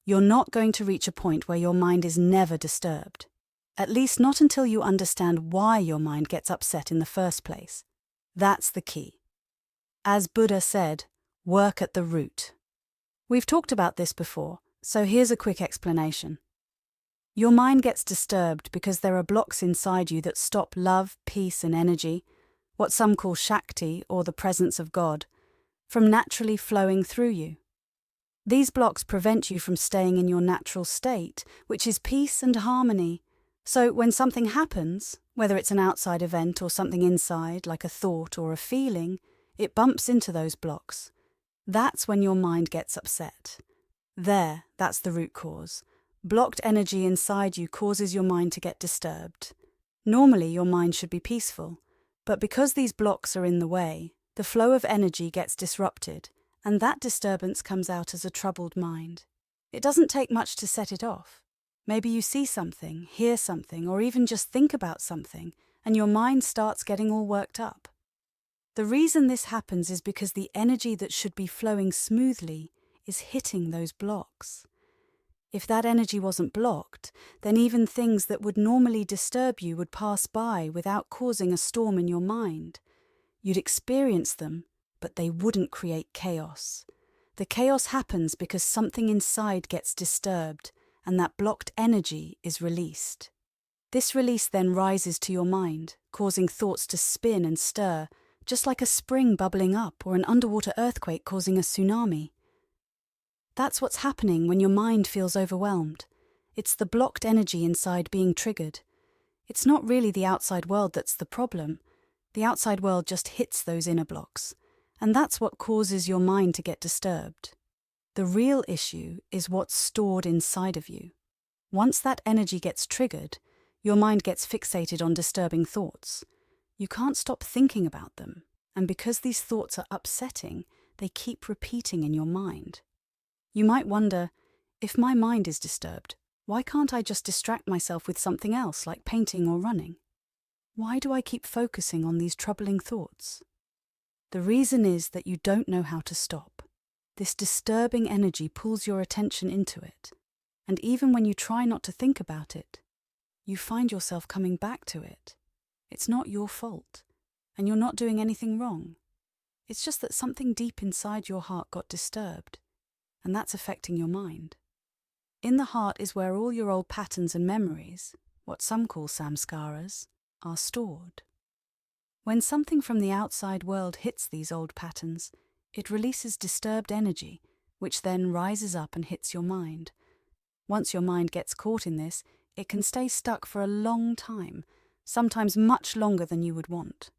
You're not going to reach a point where your mind is never disturbed. At least not until you understand why your mind gets upset in the first place. That's the key. As Buddha said, work at the root. We've talked about this before, so here's a quick explanation. Your mind gets disturbed because there are blocks inside you that stop love, peace, and energy, what some call Shakti or the presence of God, from naturally flowing through you. These blocks prevent you from staying in your natural state, which is peace and harmony. So when something happens, whether it's an outside event or something inside, like a thought or a feeling, it bumps into those blocks. That's when your mind gets upset. That's the root cause. Blocked energy inside you causes your mind to get disturbed. Normally, your mind should be peaceful, but because these blocks are in the way, the flow of energy gets disrupted, and that disturbance comes out as a troubled mind. It doesn't take much to set it off. Maybe you see something, hear something, or even just think about something, and your mind starts getting all worked up. The reason this happens is because the energy that should be flowing smoothly is hitting those blocks. If that energy wasn't blocked, then even things that would normally disturb you would pass by without causing a storm in your mind. You'd experience them, but they wouldn't create chaos. The chaos happens because something inside gets disturbed, and that blocked energy is released. This release then rises to your mind, causing thoughts to spin and stir, just like a spring bubbling up or an underwater earthquake causing a tsunami. That's what's happening when your mind feels overwhelmed. It's the blocked energy inside being triggered. It's not really the outside world that's the problem. The outside world just hits those inner blocks, and that's what causes your mind to get disturbed. The real issue is what's stored inside of you. Once that energy gets triggered, your mind gets fixated on disturbing thoughts. You can't stop thinking about them, and because these thoughts are upsetting, they keep repeating in your mind. You might wonder, if my mind is disturbed, why can't I just distract myself with something else like painting or running? Why do I keep focusing on these troubling thoughts? The reason is that you don't know how to stop. This disturbing energy pulls your attention into it, and even when you try not to think about it, you find yourself coming back to it. It's not your fault, and you're not doing anything wrong. It's just that something deep inside your heart got disturbed, and that's affecting your mind. In the heart is where all your old patterns and memories, what some call samskaras, are stored. When something from the outside world hits these old patterns, it releases disturbed energy, which then rises up and hits your mind. Once your mind gets caught in this, it can stay stuck for a long time, sometimes much longer than you would want.